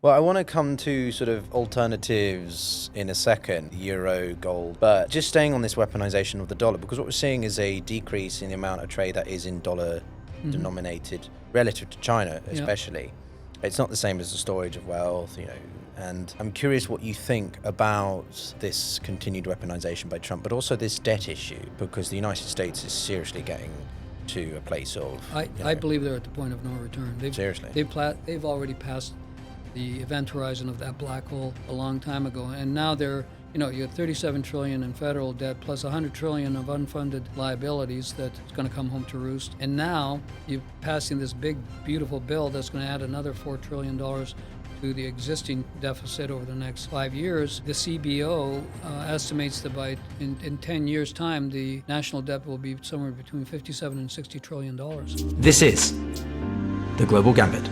Well, I want to come to sort of alternatives in a second, euro, gold, but just staying on this weaponization of the dollar, because what we're seeing is a decrease in the amount of trade that is in dollar denominated relative to China, especially. It's not the same as the storage of wealth, and I'm curious what you think about this continued weaponization by Trump, but also this debt issue, because the United States is seriously getting to a place of... I believe they're at the point of no return. Seriously? They've already passed the event horizon of that black hole a long time ago, and now they're, you have 37 trillion in federal debt plus 100 trillion of unfunded liabilities that's going to come home to roost. And now you're passing this big, beautiful bill that's going to add another $4 trillion to the existing deficit over the next 5 years. The CBO estimates that in 10 years' time, the national debt will be somewhere between 57 and 60 trillion dollars. This is The Global Gambit.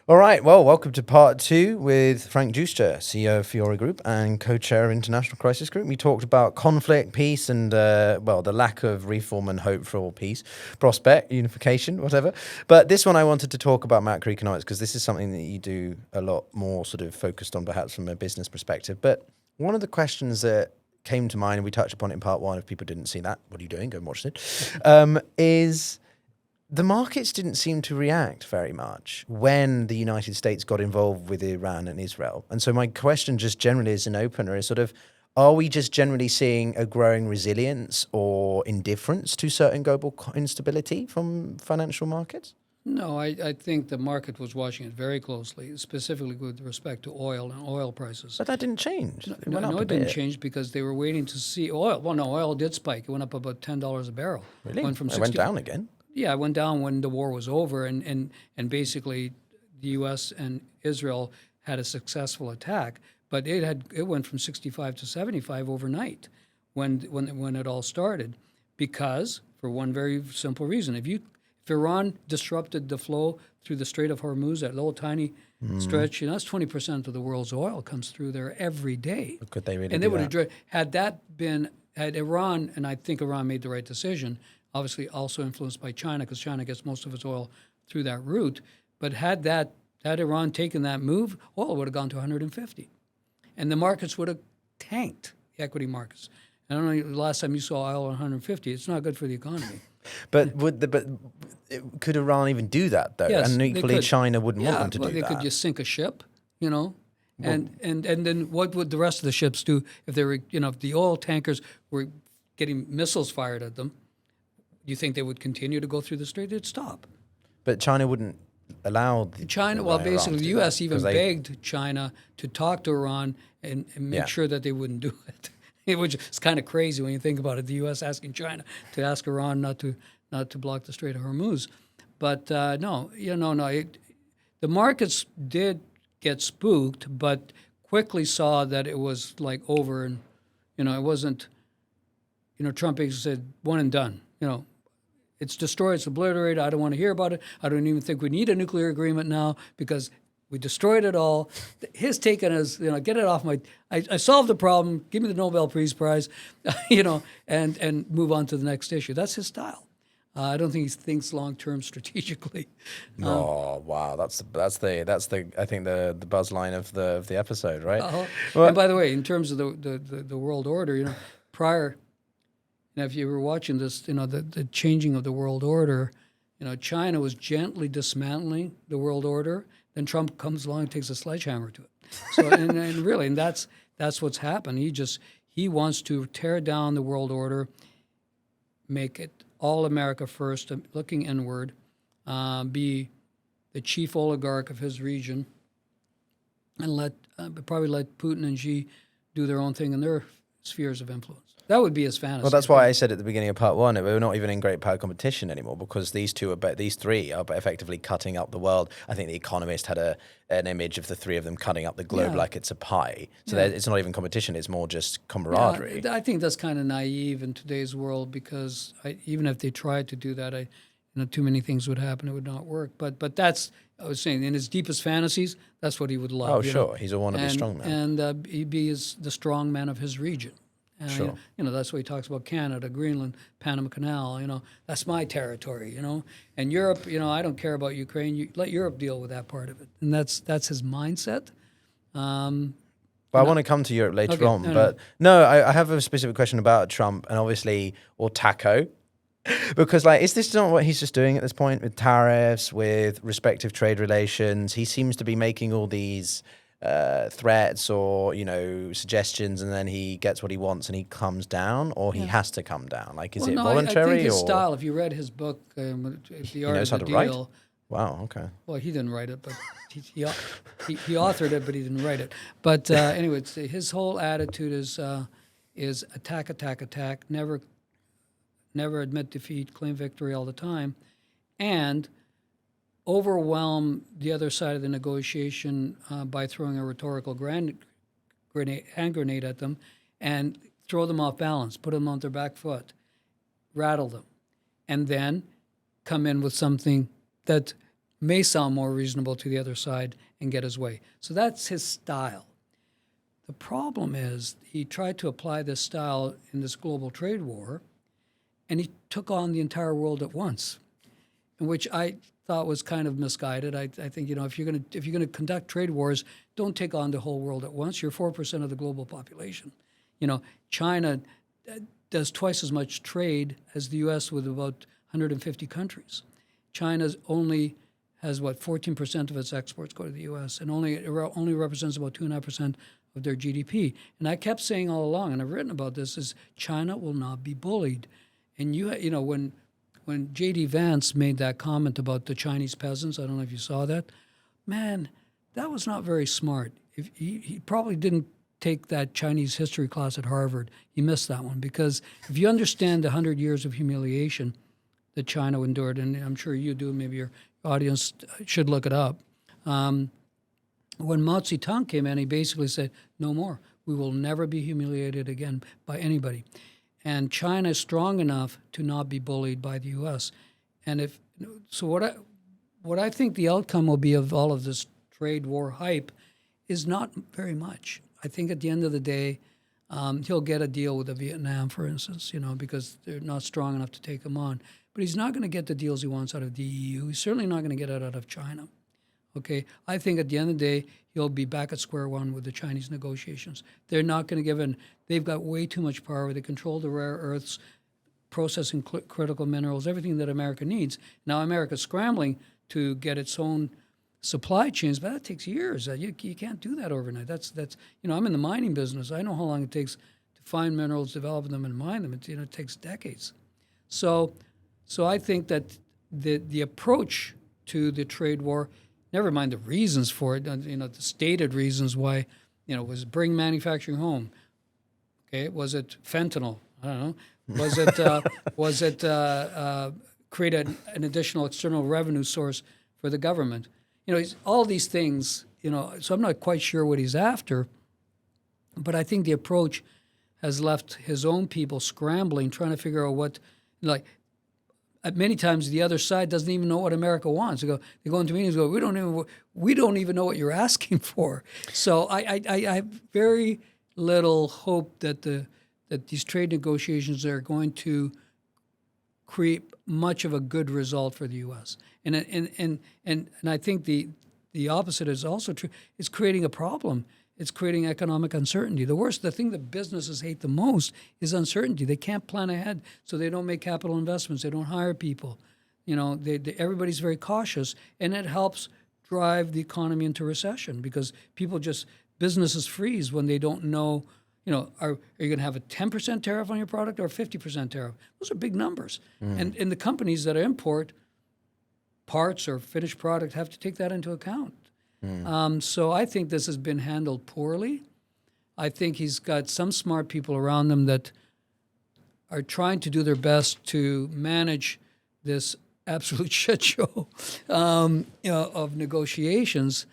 All right, well, welcome to part 2 with Frank Giustra, CEO of Fiore Group and co-chair of International Crisis Group. We talked about conflict, peace, and, the lack of reform and hope for peace, prospect, unification, whatever. But this one I wanted to talk about macroeconomics because this is something that you do a lot more sort of focused on perhaps from a business perspective. But one of the questions that came to mind, and we touched upon it in part 1, if people didn't see that, what are you doing? Go and watch it, is... the markets didn't seem to react very much when the United States got involved with Iran and Israel. And so my question just generally as an opener is sort of, are we just generally seeing a growing resilience or indifference to certain global instability from financial markets? No, I think the market was watching it very closely, specifically with respect to oil and oil prices. But that didn't change. It went up a it didn't bit. change because they were waiting to see oil. Well, no, oil did spike. It went up about $10 a barrel. Really? It went down again? Yeah, it went down when the war was over, and basically the U.S. and Israel had a successful attack, but it went from 65 to 75 overnight when it all started, because for one very simple reason: if Iran disrupted the flow through the Strait of Hormuz, that little tiny stretch, that's 20% of the world's oil comes through there every day. But could they really? And they would have had Iran, and I think Iran made the right decision. Obviously also influenced by China, because China gets most of its oil through that route. But had Iran taken that move, oil would have gone to 150. And the markets would have tanked, the equity markets. I don't know the last time you saw oil at 150. It's not good for the economy. But could Iran even do that, though? Yes, and equally China wouldn't want them to do that. They could just sink a ship, and then what would the rest of the ships do if they were, if the oil tankers were getting missiles fired at them? Do you think they would continue to go through the strait? They'd stop. But China wouldn't allow China. Well, basically, the U.S. even begged China to talk to Iran and make sure that they wouldn't do it. It's kind of crazy when you think about it. The U.S. asking China to ask Iran not to block the Strait of Hormuz. But no. The markets did get spooked, but quickly saw that it was like over, and it wasn't. Trump said one and done. It's destroyed, it's obliterated, I don't want to hear about it. I don't even think we need a nuclear agreement now because we destroyed it all. His take on it is, get it off I solved the problem, give me the Nobel Peace Prize, and move on to the next issue. That's his style. I don't think he thinks long-term strategically. Wow, that's the I think the buzz line of the episode, right? Well, and by the way, in terms of the world order, prior. Now, if you were watching this, the changing of the world order, China was gently dismantling the world order. Then Trump comes along and takes a sledgehammer to it. So, and that's what's happened. He wants to tear down the world order, make it all America first, looking inward, be the chief oligarch of his region, and probably let Putin and Xi do their own thing in their spheres of influence. That would be his fantasy. Well, that's why I said at the beginning of part 1 that we're not even in great power competition anymore, because these three are effectively cutting up the world. I think The Economist had an image of the three of them cutting up the globe like it's a pie. So it's not even competition; it's more just camaraderie. Yeah, I think that's kind of naive in today's world, because even if they tried to do that, too many things would happen. It would not work. But that's, I was saying, in his deepest fantasies, that's what he would love. Oh, sure, he's a wannabe strongman, and he'd be the strongman of his region. Sure. That's why he talks about Canada, Greenland, Panama Canal. That's my territory. And Europe. I don't care about Ukraine. You let Europe deal with that part of it, and that's his mindset. But I want to come to Europe later Okay, on. no, But no, I have a specific question about Trump and obviously, or Taco. Because, is this not what he's just doing at this point with tariffs, with respective trade relations? He seems to be making all these threats or, suggestions, and then he gets what he wants and he comes down, or he has to come down. Is it voluntary? I think his or style, if you read his book, The Art knows of how the to Deal. write? Wow, okay. Well, he didn't write it, but he authored it, but he didn't write it. But anyway, his whole attitude is attack, attack, attack, never admit defeat, claim victory all the time, and overwhelm the other side of the negotiation by throwing a rhetorical hand grenade at them and throw them off balance, put them on their back foot, rattle them, and then come in with something that may sound more reasonable to the other side and get his way. So that's his style. The problem is he tried to apply this style in this global trade war, and he took on the entire world at once, in which I thought was kind of misguided. I think if you're going to conduct trade wars, don't take on the whole world at once. You're 4% of the global population. China does twice as much trade as the U.S. with about 150 countries. China only has 14% of its exports go to the U.S. and only represents about 2.5% of their GDP. And I kept saying all along, and I've written about this, is China will not be bullied. And when J.D. Vance made that comment about the Chinese peasants, I don't know if you saw that, man, that was not very smart. He probably didn't take that Chinese history class at Harvard. He missed that one, because if you understand the 100 years of humiliation that China endured, and I'm sure you do, maybe your audience should look it up. When Mao Zedong came in, he basically said, no more. We will never be humiliated again by anybody. And China is strong enough to not be bullied by the U.S. And what I think the outcome will be of all of this trade war hype is not very much. I think at the end of the day, he'll get a deal with Vietnam, for instance, because they're not strong enough to take him on. But he's not going to get the deals he wants out of the EU. He's certainly not going to get it out of China. Okay, I think at the end of the day, he'll be back at square one with the Chinese negotiations. They're not going to give in. They've got way too much power. They control the rare earths, processing critical minerals, everything that America needs. Now America's scrambling to get its own supply chains, but that takes years. You can't do that overnight. That's I'm in the mining business. I know how long it takes to find minerals, develop them, and mine them. It takes decades. So I think that the approach to the trade war, never mind the reasons for it, the stated reasons why, was bring manufacturing home. Okay, was it fentanyl? I don't know. Was it create an additional external revenue source for the government? All these things. So I'm not quite sure what he's after, but I think the approach has left his own people scrambling, trying to figure out what, many times the other side doesn't even know what America wants. They go into meetings, we don't even know what you're asking for. So I have very little hope that these trade negotiations are going to create much of a good result for the U.S. And I think the opposite is also true. It's creating a problem. It's creating economic uncertainty. The thing that businesses hate the most is uncertainty. They can't plan ahead, so they don't make capital investments. They don't hire people. Everybody's very cautious, and it helps drive the economy into recession because businesses freeze when they don't know, are you going to have a 10% tariff on your product or a 50% tariff? Those are big numbers. And the companies that import parts or finished product have to take that into account. So I think this has been handled poorly. I think he's got some smart people around him that are trying to do their best to manage this absolute shit show, of negotiations.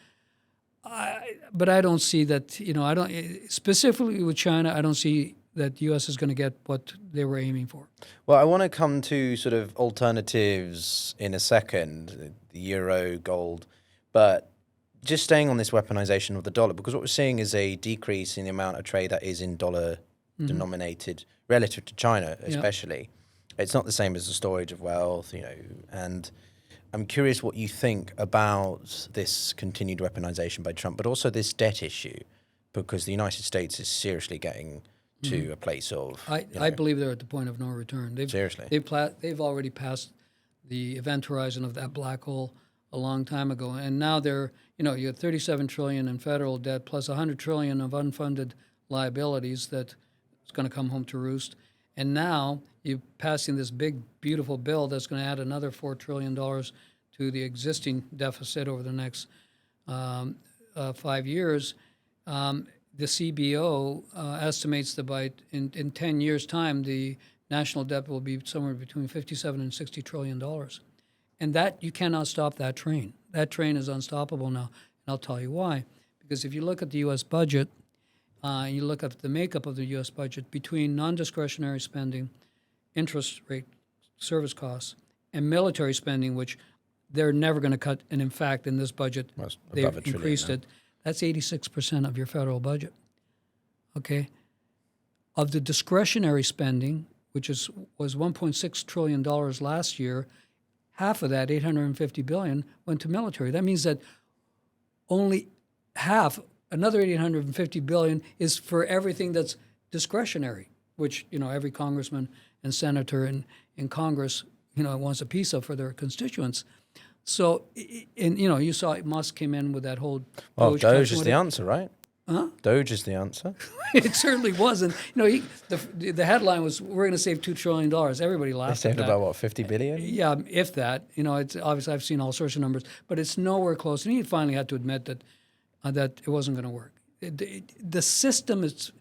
But I don't see that, specifically with China, I don't see that the U.S. is going to get what they were aiming for. Well, I want to come to sort of alternatives in a second, the euro, gold, but just staying on this weaponization of the dollar, because what we're seeing is a decrease in the amount of trade that is in dollar denominated relative to China, especially. It's not the same as the storage of wealth, and I'm curious what you think about this continued weaponization by Trump, but also this debt issue, because the United States is seriously getting to a place of... I believe they're at the point of no return. Seriously? They've already passed the event horizon of that black hole a long time ago, and now they're, you have $37 trillion in federal debt plus $100 trillion of unfunded liabilities that is going to come home to roost. And now you're passing this big, beautiful bill that's going to add another $4 trillion to the existing deficit over the next 5 years. The CBO estimates that in 10 years' time, the national debt will be somewhere between $57 and $60 trillion. And that, you cannot stop that train. That train is unstoppable now. And I'll tell you why. Because if you look at the U.S. budget, you look at the makeup of the U.S. budget between non-discretionary spending, interest rate, service costs, and military spending, which they're never going to cut. And in fact, in this budget, they've increased it. That's 86% of your federal budget. Okay? Of the discretionary spending, which was $1.6 trillion last year, half of that, $850 billion, went to military. That means that only half, another $850 billion, is for everything that's discretionary, which every congressman and senator in Congress wants a piece of for their constituents. So, and you saw Musk came in with that whole Doge is the answer, right? Huh? Doge is the answer. It certainly wasn't. The headline was, "We're going to save $2 trillion." Everybody laughed. They saved about what, 50 billion? Yeah, if that. It's obviously, I've seen all sorts of numbers, but it's nowhere close. And he finally had to admit that it wasn't going to work. The system is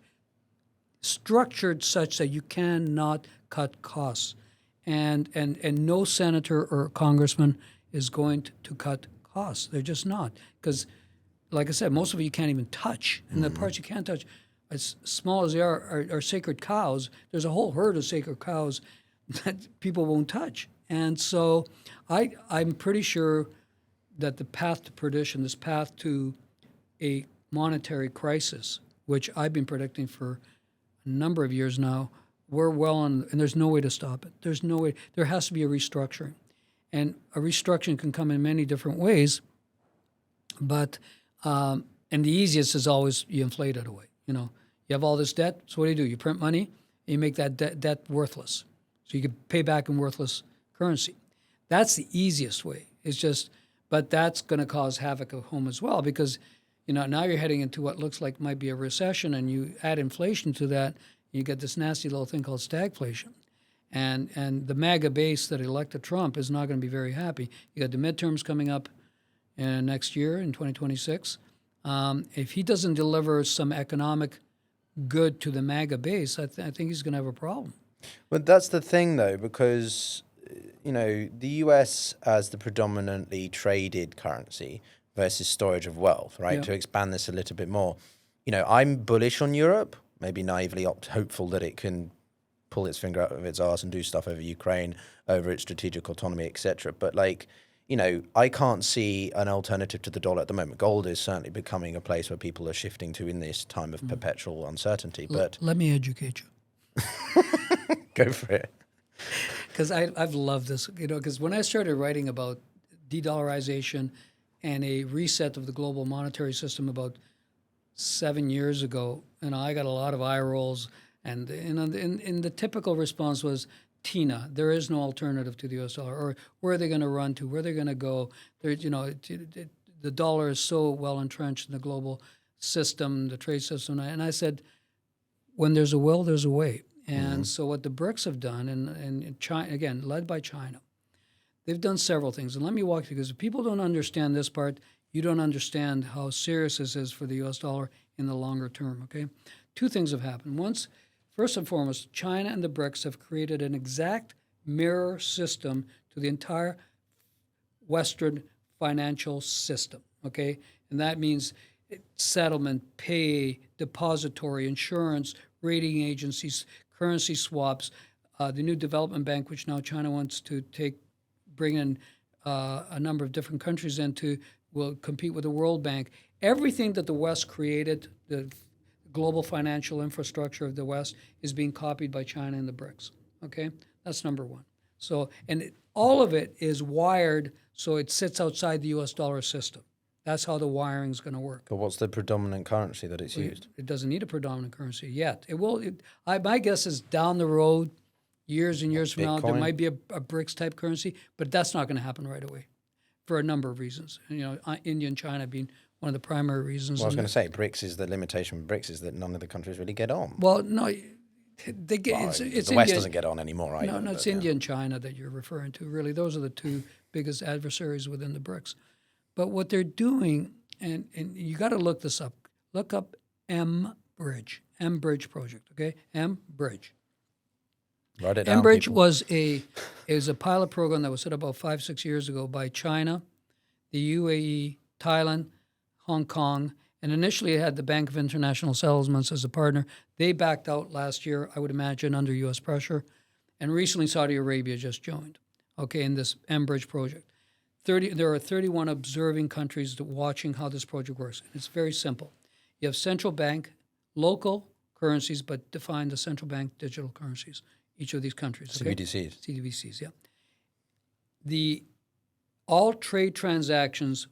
structured such that you cannot cut costs, and no senator or congressman is going to cut costs. They're just not, because, like I said, most of it you can't even touch, and the parts you can't touch, as small as they are sacred cows. There's a whole herd of sacred cows that people won't touch, and so I'm pretty sure that the path to perdition, this path to a monetary crisis, which I've been predicting for a number of years now, we're well on, and there's no way to stop it. There's no way. There has to be a restructuring. And a restructuring can come in many different ways, but and the easiest is always you inflate it away. You have all this debt, so what do? You print money, and you make that debt worthless, so you can pay back in worthless currency. That's the easiest way. It's just, but that's going to cause havoc at home as well, because now you're heading into what looks like might be a recession, and you add inflation to that, you get this nasty little thing called stagflation. And the MAGA base that elected Trump is not going to be very happy. You got the midterms coming up next year in 2026. If he doesn't deliver some economic good to the MAGA base, I think he's going to have a problem. But that's the thing, though, because the U.S. as the predominantly traded currency versus storage of wealth, right? Yeah. To expand this a little bit more, I'm bullish on Europe, maybe naively hopeful that it can pull its finger out of its arse and do stuff over Ukraine, over its strategic autonomy, etc. But I can't see an alternative to the dollar at the moment. Gold is certainly becoming a place where people are shifting to in this time of perpetual uncertainty. But let me educate you. Go for it. Because I've loved this, because when I started writing about de-dollarization and a reset of the global monetary system about 7 years ago, I got a lot of eye rolls. And in the typical response was, Tina, there is no alternative to the U.S. dollar, or where are they going to run to, where are they going to go? The dollar is so well entrenched in the global system, the trade system. And I said, when there's a will, there's a way. And so what the BRICS have done, and China, again, led by China, they've done several things. And let me walk you, because if people don't understand this part, you don't understand how serious this is for the U.S. dollar in the longer term, okay? Two things have happened. First and foremost, China and the BRICS have created an exact mirror system to the entire Western financial system, okay? And that means settlement, pay, depository, insurance, rating agencies, currency swaps, the new development bank, which now China wants to bring in a number of different countries into, will compete with the World Bank. Everything that the West created, the global financial infrastructure of the West is being copied by China and the BRICS. Okay, that's number one. So, all of it is wired so it sits outside the U.S. dollar system. That's how the wiring is going to work. But what's the predominant currency that it's used? It doesn't need a predominant currency yet. It will. My guess is down the road, years and years from now, there might be a BRICS type currency, but that's not going to happen right away, for a number of reasons. India and China being one of the primary reasons. Well, I was going to say, BRICS is the limitation with BRICS is that none of the countries really get on. Well, no, they get. Well, it's the India, West doesn't get on anymore, right? No, it's India and China that you're referring to. Really, those are the two biggest adversaries within the BRICS. But what they're doing, and you got to look this up. Look up M-Bridge project. Okay, M-Bridge. Write it down. M-Bridge was a pilot program that was set up about 5-6 years ago by China, the UAE, Thailand, Hong Kong, and initially it had the Bank of International Settlements as a partner. They backed out last year, I would imagine, under U.S. pressure, and recently Saudi Arabia just joined. Okay, in this M-Bridge project. There are 31 observing countries watching how this project works. It's very simple. You have central bank, local currencies, but define the central bank digital currencies, each of these countries. Okay? CBDCs, yeah. All trade transactions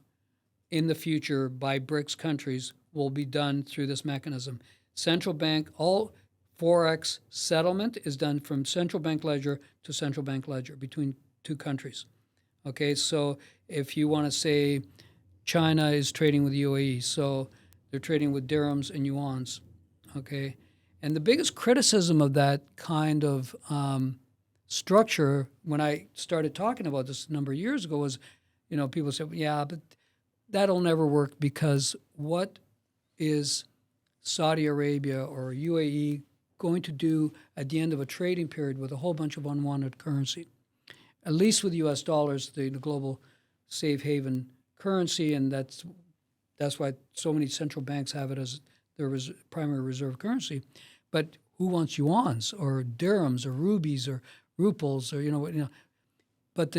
in the future by BRICS countries will be done through this mechanism. Central bank, all forex settlement is done from central bank ledger to central bank ledger between two countries. Okay, so if you want to say China is trading with the UAE, so they're trading with dirhams and yuans, okay? And the biggest criticism of that kind of structure, when I started talking about this a number of years ago, was, people said, yeah, but that'll never work because what is Saudi Arabia or UAE going to do at the end of a trading period with a whole bunch of unwanted currency? At least with U.S. dollars, the global safe haven currency, and that's why so many central banks have it as their primary reserve currency. But who wants yuans or dirhams or rubies or ruples or But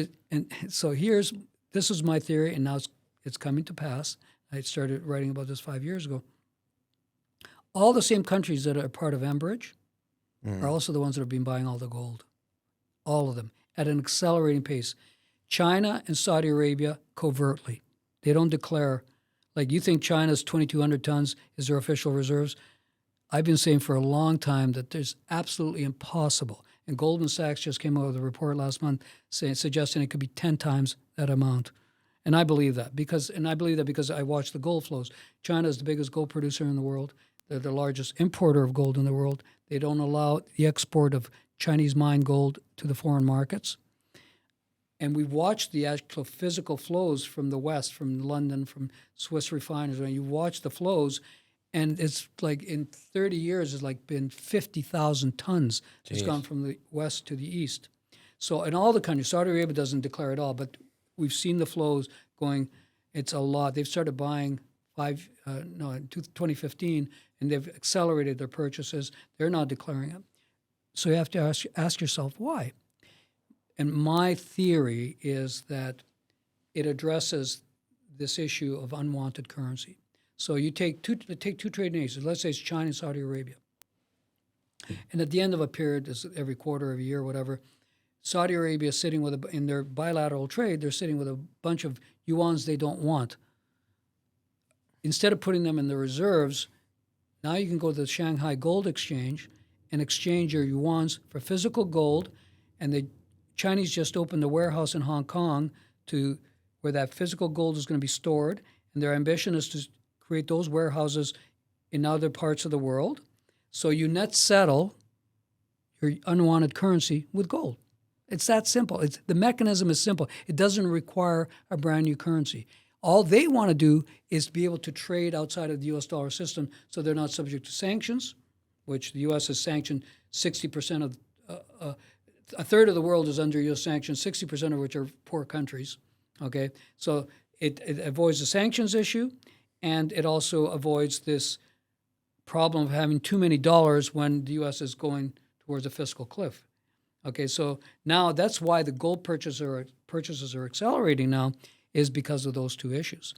so this is my theory, and now it's coming to pass. I started writing about this 5 years ago. All the same countries that are part of M-Bridge are also the ones that have been buying all the gold, all of them, at an accelerating pace. China and Saudi Arabia covertly. They don't declare, like you think China's 2,200 tons is their official reserves. I've been saying for a long time that there's absolutely impossible. And Goldman Sachs just came out with a report last month suggesting it could be 10 times that amount. And I believe that because I watch the gold flows. China is the biggest gold producer in the world. They're the largest importer of gold in the world. They don't allow the export of Chinese mined gold to the foreign markets. And we've watched the actual physical flows from the West, from London, from Swiss refiners. And you watch the flows, and it's like in 30 years, it's like been 50,000 tons. Jeez. It's gone from the West to the East. So in all the countries, Saudi Arabia doesn't declare it all, but we've seen the flows going. It's a lot. They've started buying in 2015, and they've accelerated their purchases. They're not declaring it. So you have to ask yourself why. And my theory is that it addresses this issue of unwanted currency. So you take two trading nations. Let's say it's China and Saudi Arabia. And at the end of a period, every quarter, every year, whatever, Saudi Arabia is sitting with, in their bilateral trade, they're sitting with a bunch of yuans they don't want. Instead of putting them in the reserves, now you can go to the Shanghai Gold Exchange and exchange your yuans for physical gold. And the Chinese just opened a warehouse in Hong Kong where that physical gold is going to be stored. And their ambition is to create those warehouses in other parts of the world. So you net settle your unwanted currency with gold. It's that simple. The mechanism is simple. It doesn't require a brand new currency. All they want to do is to be able to trade outside of the U.S. dollar system so they're not subject to sanctions, which the U.S. has sanctioned 60% of, a third of the world is under U.S. sanctions, 60% of which are poor countries, okay? So it avoids the sanctions issue, and it also avoids this problem of having too many dollars when the U.S. is going towards a fiscal cliff. Okay, so now that's why the gold purchases are accelerating now, is because of those two issues.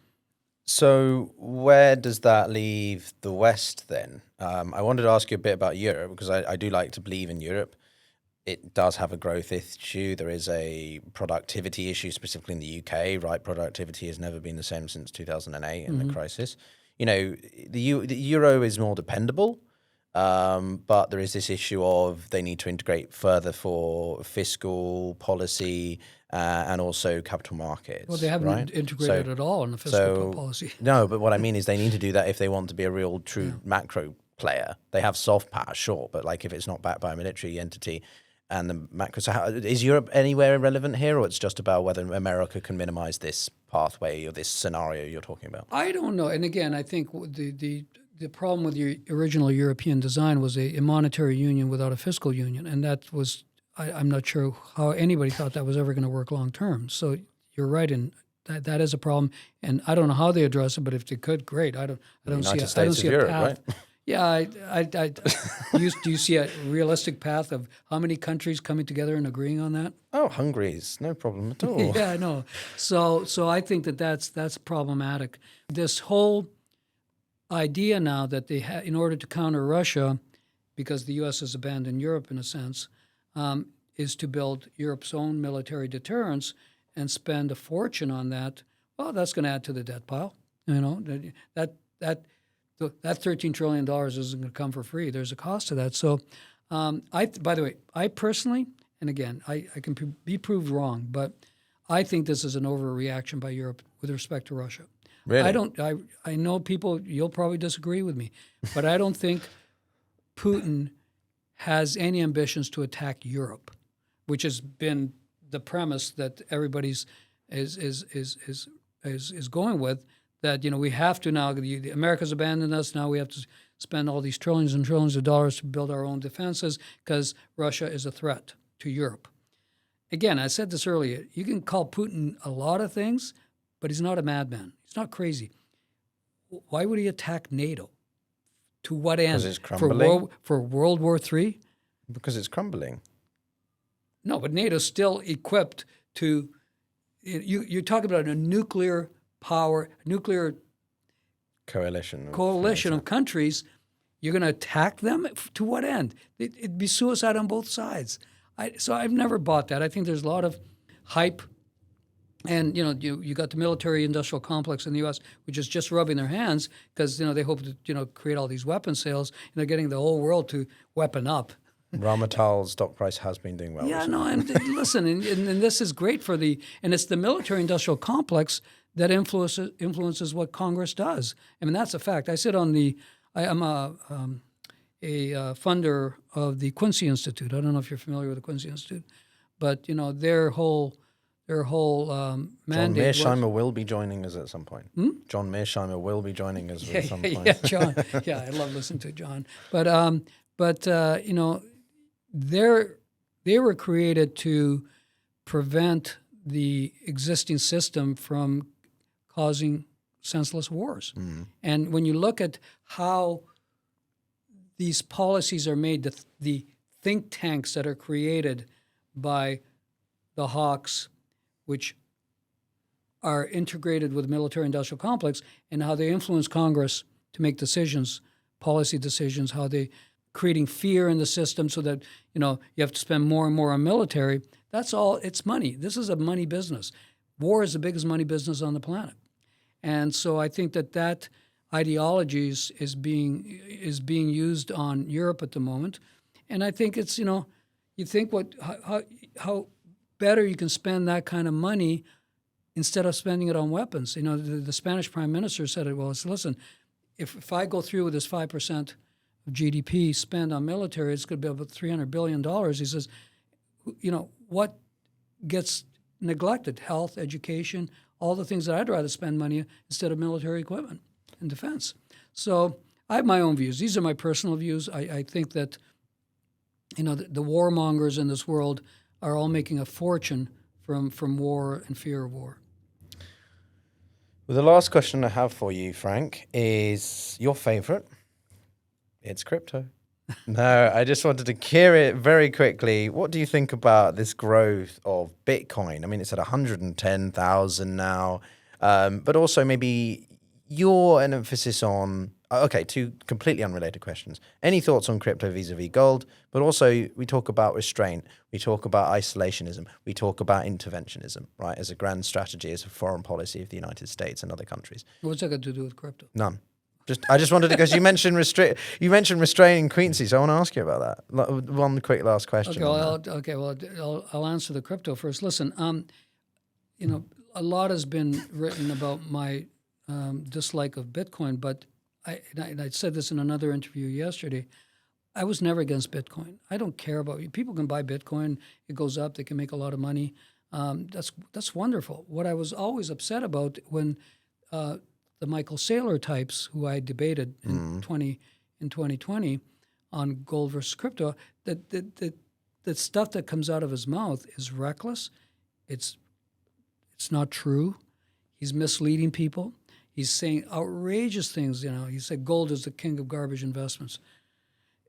So where does that leave the West then? I wanted to ask you a bit about Europe because I do like to believe in Europe. It does have a growth issue. There is a productivity issue, specifically in the UK, right? Productivity has never been the same since 2008 in the crisis. You know, the euro is more dependable, but there is this issue of they need to integrate further for fiscal policy and also capital markets. Well, they haven't integrated at all in the fiscal policy. No, but what I mean is they need to do that if they want to be a real, true macro player. They have soft power, sure, but like if it's not backed by a military entity and the macro. So is Europe anywhere relevant here, or it's just about whether America can minimize this pathway or this scenario you're talking about? I don't know. And again, I think the problem with the original European design was a monetary union without a fiscal union, and that was I'm not sure how anybody thought that was ever going to work long term. So you're right, and that is a problem. And I don't know how they address it, but if they could, great. I don't see a path. Right? Yeah, do you see a realistic path of how many countries coming together and agreeing on that? Oh, Hungary's no problem at all. Yeah, I know. So I think that's problematic. This whole idea now that they in order to counter Russia, because the U.S. has abandoned Europe in a sense, is to build Europe's own military deterrence and spend a fortune on that. Well, that's going to add to the debt pile. You know, that $13 trillion isn't going to come for free. There's a cost to that. So, by the way, I personally, and again, I can be proved wrong, but I think this is an overreaction by Europe with respect to Russia. Really? I know people, you'll probably disagree with me, but I don't think Putin has any ambitions to attack Europe, which has been the premise that everybody's is going with. That we have to now. America's abandoned us. Now we have to spend all these trillions and trillions of dollars to build our own defenses because Russia is a threat to Europe. Again, I said this earlier. You can call Putin a lot of things, but he's not a madman. He's not crazy. Why would he attack NATO? To what end? Because it's crumbling. For World War III? Because it's crumbling. No, but NATO's still equipped to. You're talking about a nuclear coalition of countries. You're going to attack them to what end? It'd be suicide on both sides. So I've never bought that. I think there's a lot of hype, and you got the military-industrial complex in the U.S., which is just rubbing their hands because they hope to create all these weapon sales, and they're getting the whole world to weapon up. Rheinmetall's stock price has been doing well. Yeah, no, and listen, and this is great and it's the military-industrial complex that influences what Congress does. I mean, that's a fact. I sit on I'm a funder of the Quincy Institute. I don't know if you're familiar with the Quincy Institute, but their whole mandate. John Mearsheimer will be joining us at some point. John Mearsheimer will be joining us at some point. Yeah, John. Yeah, I love listening to John. But they were created to prevent the existing system from causing senseless wars. And when you look at how these policies are made, the think tanks that are created by the hawks, which are integrated with the military-industrial complex, and how they influence Congress to make decisions, policy decisions, how they creating fear in the system so that you have to spend more and more on military. That's all. It's money. This is a money business. War is the biggest money business on the planet, and so I think that ideology is being used on Europe at the moment, and I think it's you think how better you can spend that kind of money instead of spending it on weapons. The Spanish Prime Minister said it well. Listen, if I go through with this 5% of GDP spend on military, it's going to be about $300 billion. He says, what gets neglected? Health, education, all the things that I'd rather spend money instead of military equipment and defense. So I have my own views. These are my personal views. I think that, the warmongers in this world are all making a fortune from war and fear of war. Well, the last question I have for you, Frank, is your favorite. It's crypto. No, I just wanted to hear it very quickly. What do you think about this growth of Bitcoin? I mean, it's at 110,000 now, but also maybe your emphasis on, okay, two completely unrelated questions. Any thoughts on crypto vis-a-vis gold? But also we talk about restraint, we talk about isolationism, we talk about interventionism, right, as a grand strategy, as a foreign policy of the United States and other countries. What's that got to do with crypto? None. I just wanted to, because you mentioned restraining currency, so I want to ask you about that. One quick last question. I'll answer the crypto first. Listen, a lot has been written about my dislike of Bitcoin, but I said this in another interview yesterday. I was never against Bitcoin. I don't care about it. People can buy Bitcoin. It goes up. They can make a lot of money. That's wonderful. What I was always upset about when the Michael Saylor types, who I debated in 2020 on gold versus crypto, that the stuff that comes out of his mouth is reckless. It's not true. He's misleading people. He's saying outrageous things. He said gold is the king of garbage investments.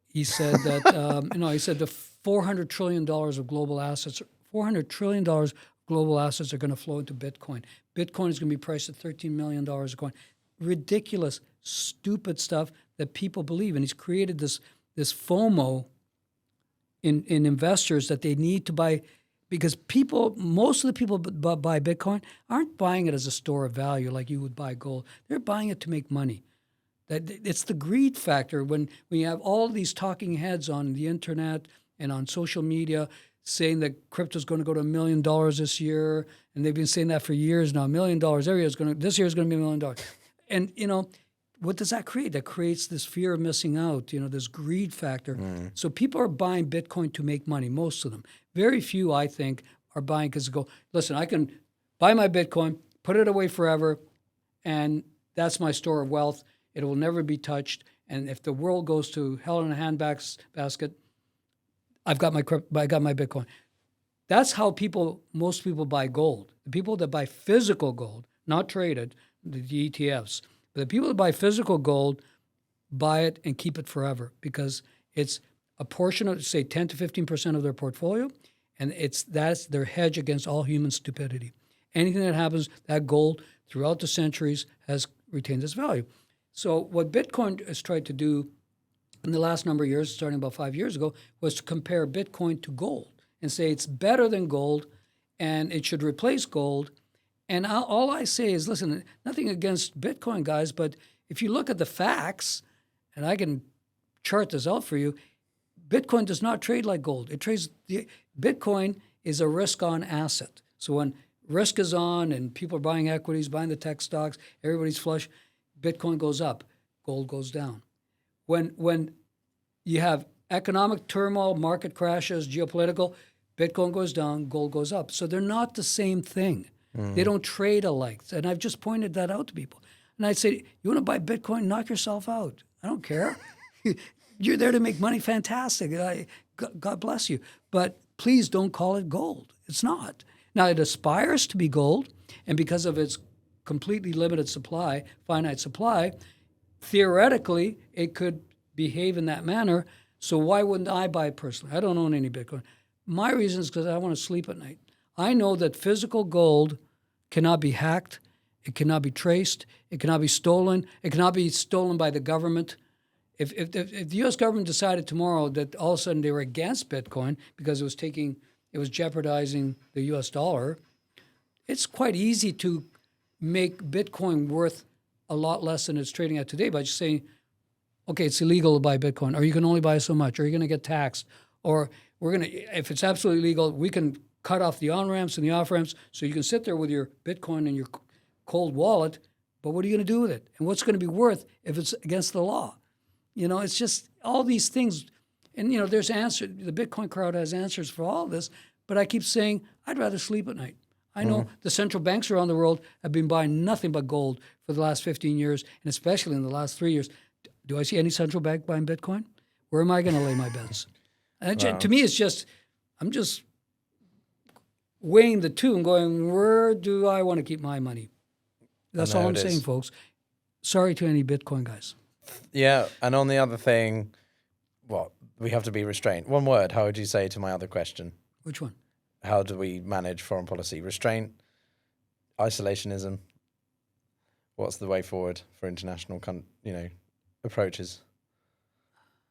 He said that he said the $400 trillion of global assets, $400 trillion global assets are going to flow into Bitcoin. Bitcoin is going to be priced at $13 million a coin. Ridiculous, stupid stuff that people believe. And he's created this FOMO in investors that they need to buy, because most of the people buy Bitcoin aren't buying it as a store of value like you would buy gold. They're buying it to make money. It's the greed factor when you have all these talking heads on the internet and on social media saying that crypto is going to go to $1 million this year, and they've been saying that for years now. $1 million every year this year is going to be $1 million. And what does that create? That creates this fear of missing out. This greed factor. So people are buying Bitcoin to make money. Most of them. Very few, I think, are buying because they go, listen, I can buy my Bitcoin, put it away forever, and that's my store of wealth. It will never be touched. And if the world goes to hell in a handbasket, I got my Bitcoin. That's how most people buy gold. The people that buy physical gold, not traded, the ETFs, but the people that buy physical gold buy it and keep it forever because it's a portion of, say, 10 to 15% of their portfolio, and that's their hedge against all human stupidity. Anything that happens, that gold throughout the centuries has retained its value. So what Bitcoin has tried to do in the last number of years, starting about 5 years ago, was to compare Bitcoin to gold and say it's better than gold and it should replace gold. And all I say is, listen, nothing against Bitcoin, guys, but if you look at the facts, and I can chart this out for you, Bitcoin does not trade like gold. Bitcoin is a risk-on asset. So when risk is on and people are buying equities, buying the tech stocks, everybody's flush, Bitcoin goes up, gold goes down. When you have economic turmoil, market crashes, geopolitical, Bitcoin goes down, gold goes up. So they're not the same thing. They don't trade alike. And I've just pointed that out to people. And I say, you want to buy Bitcoin, knock yourself out. I don't care. You're there to make money, fantastic. God bless you. But please don't call it gold. It's not. Now, it aspires to be gold, and because of its completely limited supply, finite supply, theoretically, it could behave in that manner. So why wouldn't I buy it personally? I don't own any Bitcoin. My reason is because I want to sleep at night. I know that physical gold cannot be hacked. It cannot be traced. It cannot be stolen. It cannot be stolen by the government. If the U.S. government decided tomorrow that all of a sudden they were against Bitcoin because it was jeopardizing the U.S. dollar, it's quite easy to make Bitcoin worth a lot less than it's trading at today by just saying, okay, it's illegal to buy Bitcoin, or you can only buy so much, or you're going to get taxed, or if it's absolutely legal, we can cut off the on-ramps and the off-ramps so you can sit there with your Bitcoin and your cold wallet, but what are you going to do with it? And what's going to be worth if it's against the law? It's just all these things. And, there's answers. The Bitcoin crowd has answers for all this, but I keep saying I'd rather sleep at night. I know the central banks around the world have been buying nothing but gold for the last 15 years, and especially in the last 3 years. Do I see any central bank buying Bitcoin? Where am I going to lay my bets? To me, it's just, I'm just weighing the two and going, where do I want to keep my money? That's all I'm saying, folks. Sorry to any Bitcoin guys. Yeah, and on the other thing, we have to be restrained. One word, how would you say to my other question? Which one? How do we manage foreign policy? Restraint, isolationism. what's the way forward for international, approaches?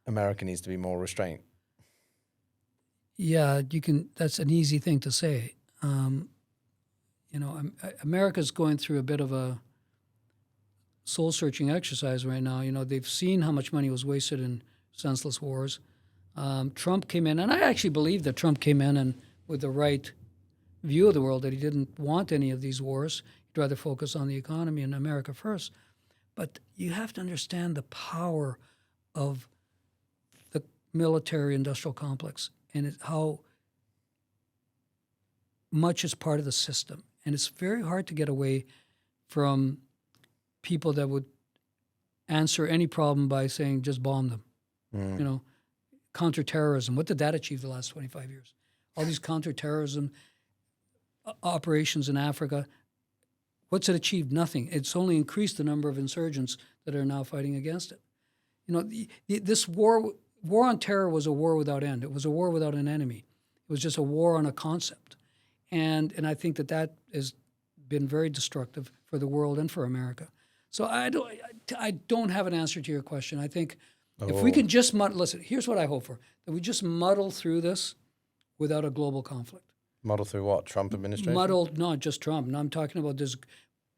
America needs to be more restraint. Yeah, you can. That's an easy thing to say. America's going through a bit of a soul-searching exercise right now. They've seen how much money was wasted in senseless wars. Trump came in, and I actually believe that Trump came in and with the right view of the world, that he didn't want any of these wars. He'd rather focus on the economy and America first. But you have to understand the power of the military-industrial complex and how much is part of the system. And it's very hard to get away from people that would answer any problem by saying, just bomb them. Counterterrorism. What did that achieve the last 25 years? All these counterterrorism operations in Africa, what's it achieved? Nothing. It's only increased the number of insurgents that are now fighting against it. This war on terror was a war without end. It was a war without an enemy. It was just a war on a concept. And I think that has been very destructive for the world and for America. So I don't have an answer to your question. I think if we can just listen, here's what I hope for, that we just muddle through this without a global conflict. Muddle through what? Trump administration? Not just Trump. No, I'm talking about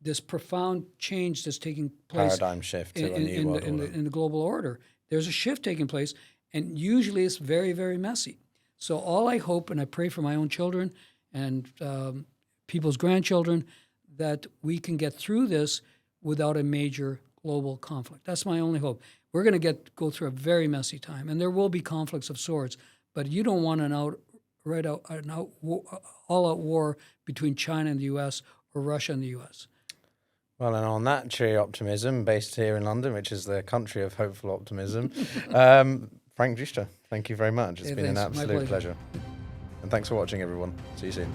this profound change that's taking place. Paradigm shift to a new world order. In the global order. There's a shift taking place, and usually it's very, very messy. So all I hope, and I pray for my own children and people's grandchildren, that we can get through this without a major global conflict. That's my only hope. We're going to go through a very messy time, and there will be conflicts of sorts, but you don't want an all-out war between China and the U.S. or Russia and the U.S. Well, and on that cheery optimism, based here in London, which is the country of hopeful optimism, Frank Giustra, thank you very much. It's been an absolute pleasure. And thanks for watching, everyone. See you soon.